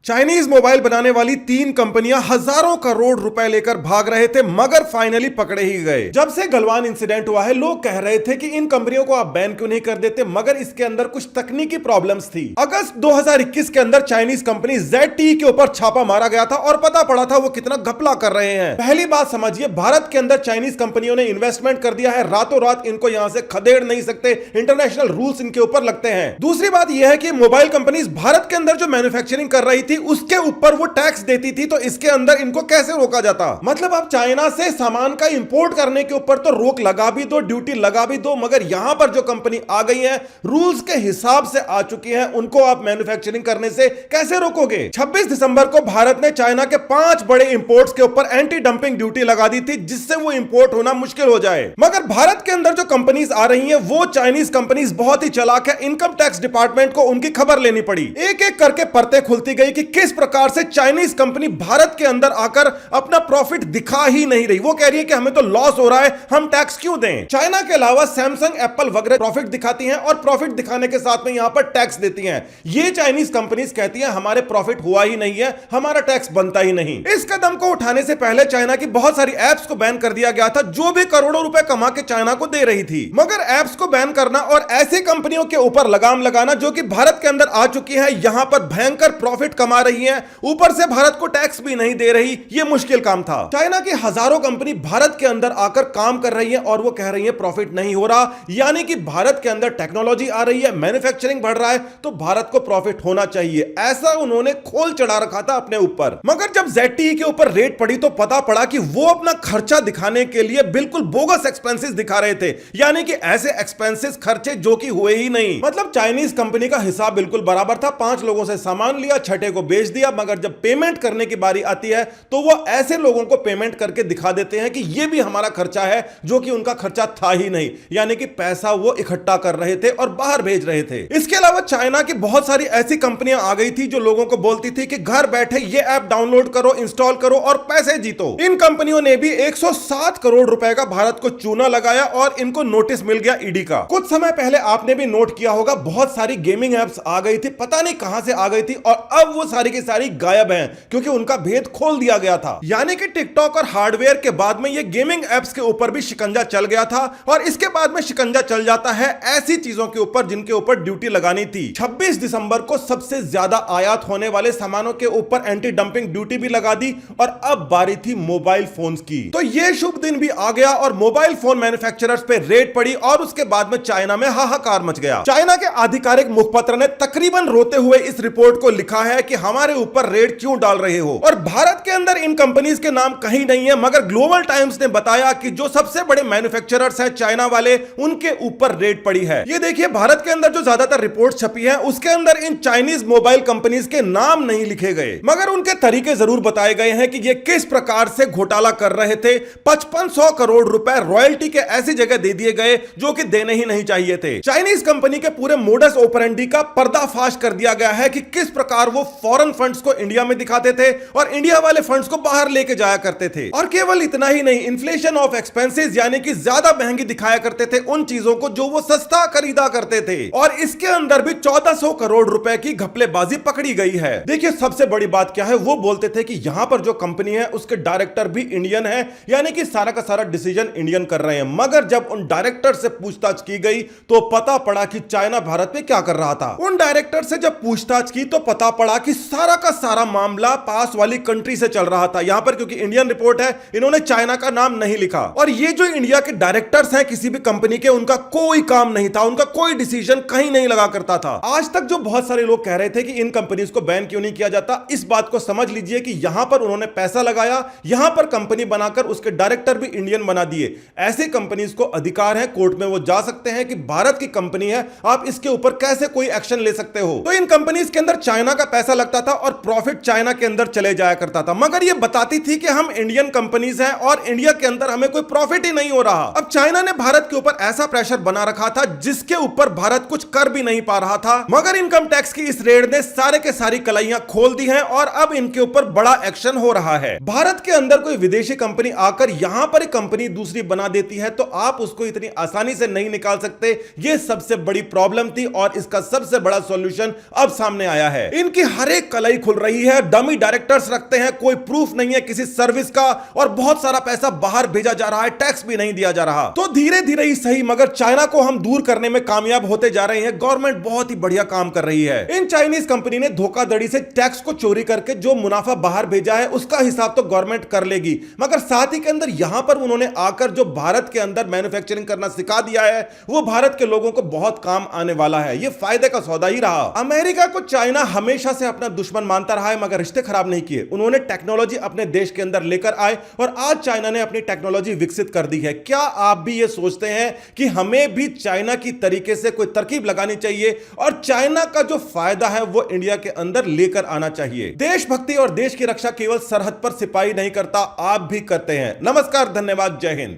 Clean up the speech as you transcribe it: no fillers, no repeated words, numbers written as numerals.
Chinese mobile बनाने वाली 3 कंपनियां हजारों करोड़ रुपए लेकर भाग रहे थे, मगर फाइनली पकड़े ही गए। जब से गलवान इंसिडेंट हुआ है, लोग कह रहे थे कि इन कंपनियों को आप बैन क्यों नहीं कर देते, मगर इसके अंदर कुछ तकनीकी प्रॉब्लम्स थी। अगस्त 2021 के अंदर चाइनीज कंपनी ZTE के ऊपर छापा मारा गया था और पता पड़ा था वो कितना घपला कर रहे हैं। पहली बात समझिए, भारत के अंदर चाइनीज कंपनियों ने इन्वेस्टमेंट कर दिया है, रातों रात इनको यहां से खदेड़ नहीं सकते, इंटरनेशनल रूल्स इनके ऊपर लगते हैं। दूसरी बात यह है कि मोबाइल कंपनीज भारत के अंदर जो मैन्युफैक्चरिंग कर रही थी उसके ऊपर वो टैक्स देती थी, तो इसके अंदर इनको कैसे रोका जाता। मतलब आप चाइना से सामान का इंपोर्ट करने के ऊपर तो रोक लगा भी दो, ड्यूटी लगा भी दो, मगर यहां पर जो कंपनी आ गई है रूल्स के हिसाब से आ चुकी है, उनको आप मैन्युफैक्चरिंग करने से कैसे रोकोगे। 26 दिसंबर को भारत ने चाइना के 5 बड़े इंपोर्ट्स के ऊपर एंटी डंपिंग ड्यूटी लगा दी थी, जिससे वो इंपोर्ट होना मुश्किल हो जाए। मगर भारत के अंदर जो कंपनीज आ रही हैं वो चाइनीज कंपनीज बहुत ही चालाक है। इनकम टैक्स डिपार्टमेंट को उनकी खबर लेनी पड़ी, एक एक करके परतें खुलती गई कि किस प्रकार से चाइनीज कंपनी भारत के अंदर आकर अपना प्रॉफिट दिखा ही नहीं रही। वो कह रही है कि हमें तो लॉस हो रहा है, हम टैक्स क्यों दें। चाइना के अलावा सैमसंग, एप्पल वगैरह प्रॉफिट दिखाती हैं और प्रॉफिट दिखाने के साथ में यहां पर टैक्स देती हैं। ये चाइनीज कंपनीज कहती हैं हमारे प्रॉफिट हुआ ही नहीं है, हमारा टैक्स बनता ही नहीं। इस कदम को उठाने से पहले चाइना की बहुत सारी एप्स को बैन कर दिया गया था, जो भी करोड़ों रुपए कमा के चाइना को दे रही थी। मगर एप्स को बैन करना और ऐसी कंपनियों के ऊपर लगाम लगाना जो कि भारत के अंदर आ चुकी है, यहां पर भयंकर प्रॉफिट कमा रही है, ऊपर से भारत को टैक्स भी नहीं दे रही, यह मुश्किल काम था। चाइना की हजारों कंपनी भारत के अंदर आकर काम कर रही है और वो कह रही है प्रॉफिट नहीं हो रहा, यानी कि भारत के अंदर टेक्नोलॉजी आ रही है, मैन्युफैक्चरिंग बढ़ रहा है, तो भारत को प्रॉफिट होना चाहिए, ऐसा उन्होंने खोल चढ़ा रखा था अपने ऊपर। मगर जब ZTE के ऊपर रेट पड़ी तो पता पड़ा कि वो अपना खर्चा दिखाने के लिए बिल्कुल बोगस एक्सपेंसेस दिखा रहे थे, यानी कि ऐसे एक्सपेंसेस खर्चे जो कि हुए ही नहीं। मतलब चाइनीज कंपनी का हिसाब बिल्कुल बराबर था, 5 लोगों से सामान लिया, छठे को बेच दिया, मगर जब पेमेंट करने की बारी आती है तो वो ऐसे लोगों को पेमेंट करके दिखा देते हैं कि ये भी हमारा खर्चा है, जो कि उनका खर्चा था ही नहीं, यानी कि पैसा वो इकट्ठा कर रहे थे और बाहर भेज रहे थे। इसके अलावा चाइना की बहुत सारी ऐसी कंपनियां आ गई थी जो लोगों को बोलती थी कि घर बैठे ये ऐप डाउनलोड करो, इंस्टॉल करो और पैसे जीतो। इन कंपनियों ने भी 107 करोड़ रुपए का भारत को चूना लगाया और इनको नोटिस मिल गया ईडी का। कुछ समय पहले आपने भी नोट किया होगा, बहुत सारी गेमिंग एप्स आ गई थी, पता नहीं कहां से आ गई थी, और अब वो सारी की सारी गायब हैं क्योंकि उनका भेद खोल दिया गया था। यानी कि टिकटॉक और हार्डवेयर के बाद में ये गेमिंग एप्स के ऊपर भी शिकंजा चल गया था, और इसके बाद में शिकंजा चल जाता है ऐसी चीजों के ऊपर जिनके ऊपर ड्यूटी लगानी थी। 26 दिसंबर को सबसे ज्यादा आयात होने वाले सामानों के ऊपर एंटी डंपिंग ड्यूटी भी लगा दी, और अब बारी थी मोबाइल फोन्स की। तो ये शुभ दिन भी आ गया और मोबाइल फोन मैन्युफैक्चरर्स पे रेड पड़ी, और उसके बाद में चाइना में हाहाकार मच गया। चाइना के आधिकारिक मुखपत्र ने तकरीबन रोते हुए इस रिपोर्ट को लिखा है कि हमारे ऊपर रेड क्यों डाल रहे हो, और भारत के अंदर इन कंपनीज के नाम कहीं नहीं है, मगर ग्लोबल टाइम्स ने बताया कि जो सबसे बड़े मैन्युफैक्चरर्स हैं चाइना वाले, उनके ऊपर रेड पड़ी है। ये देखिए, भारत के अंदर जो ज्यादातर रिपोर्ट छपी है उसके अंदर इन चाइनीज मोबाइल कंपनीज के नाम नहीं लिखे गए, मगर उनके तरीके जरूर बताए गए हैं कि ये किस प्रकार से घोटाला कर रहे थे। 5500 करोड़ रुपए रॉयल्टी के ऐसी जगह दे दिए गए जो कि देने ही नहीं चाहिए थे। चाइनीज कंपनी के पूरे मोडस ऑपरेंडी का पर्दाफाश कर दिया गया है कि किस प्रकार वो फॉरेन फंड्स को इंडिया में दिखाते थे और इंडिया वाले फंड्स को बाहर लेके जाया करते थे। और केवल इतना ही नहीं, इन्फ्लेशन ऑफ एक्सपेंसेस, यानी कि ज्यादा महंगी दिखाया करते थे उन चीजों को जो वो सस्ता खरीदा करते थे, और इसके अंदर भी 1400 करोड़ रुपए की घपलेबाजी पकड़ी गई है। देखिए, सबसे बड़ी बात क्या है, वो बोलते थे कि यहां पर जो कंपनी है उसके डायरेक्टर भी इंडियन है, यानी कि सारा का सारा डिसीजन इंडियन कर रहे हैं। मगर जब उन डायरेक्टर से पूछताछ की गई तो पता पड़ा कि चाइना भारत में क्या कर रहा था। उन डायरेक्टर से जब पूछताछ की तो पता पड़ा कि सारा का सारा मामला पास वाली कंट्री से चल रहा था। यहां पर क्योंकि इंडियन रिपोर्ट है, इन्होंने चाइना का नाम नहीं लिखा, और ये जो इंडिया के डायरेक्टर्स हैं किसी भी कंपनी के, उनका कोई काम नहीं था, उनका कोई डिसीजन कहीं नहीं लगा करता था। आज तक जो बहुत सारे लोग कह रहे थे कि इन कंपनीज को बैन क्यों नहीं किया जाता, इस बात को समझ लीजिए कि यहां पर उन्होंने पैसा लगाया, यहां पर कंपनी बनाकर उसके डायरेक्टर भी इंडियन बना दिए। ऐसे कंपनीज को अधिकार है, कोर्ट में वो जा सकते हैं कि भारत की कंपनी है, आप इसके ऊपर कैसे कोई एक्शन ले सकते हो। तो इन कंपनीज के अंदर चाइना का पैसा लगता था और प्रॉफिट चाइना के अंदर चले जाया करता था, मगर ये बताती थी कि हम इंडियन कंपनीज हैं और इंडिया के अंदर हमें कोई प्रॉफिट ही नहीं हो रहा। अब चाइना ने भारत के ऊपर ऐसा प्रेशर बना रखा था जिसके ऊपर भारत कुछ कर भी नहीं पा रहा था, मगर इनकम टैक्स की इस रेड ने सारे के सारी कलाइयां खोल दी हैं और अब इनके ऊपर बड़ा एक्शन हो रहा है। भारत के अंदर कोई विदेशी कंपनी आकर यहां पर कंपनी दूसरी बना देती है तो आप उसको इतनी आसानी से नहीं निकाल सकते। यह सबसे बड़ी प्रॉब्लम थी और इसका सबसे बड़ा सॉल्यूशन अब सामने आया है। इनकी हर एक कलई खुल रही है। डमी डायरेक्टर्स रखते हैं, कोई प्रूफ नहीं है किसी सर्विस का, और बहुत सारा पैसा बाहर भेजा जा रहा है, टैक्स भी नहीं दिया जा रहा। तो धीरे धीरे ही सही मगर चाइना को हम दूर करने में कामयाब होते जा रहे हैं। गवर्नमेंट बहुत ही बढ़िया काम कर रही है। इन चाइनीज कंपनी ने धोखाधड़ी से टैक्स को चोरी करके जो मुनाफा बाहर भेजा है उसका हिसाब तो गवर्नमेंट कर लेगी, मगर साथ ही के अंदर यहां पर उन्होंने आकर जो भारत के अंदर मैन्युफैक्चरिंग करना सिखा दिया है वो भारत के लोगों को बहुत काम आने वाला है। ये फायदे का सौदा ही रहा। अमेरिका को चाइना हमेशा से अपना दुश्मन मानता रहा है मगर रिश्ते खराब नहीं किए। उन्होंने टेक्नोलॉजी अपने देश के अंदर लेकर आए और आज चाइना ने अपनी टेक्नोलॉजी विकसित कर दी है। क्या आप भी ये सोचते हैं कि हमें भी चाइना की तरीके से कोई तरकीब लगानी चाहिए और चाइना का जो फायदा है वो इंडिया के अंदर लेकर आना चाहिए? देशभक्ति और देश की रक्षा केवल सरहद पर सिपाही नहीं करता, आप भी करते हैं। नमस्कार, धन्यवाद, जय हिंद।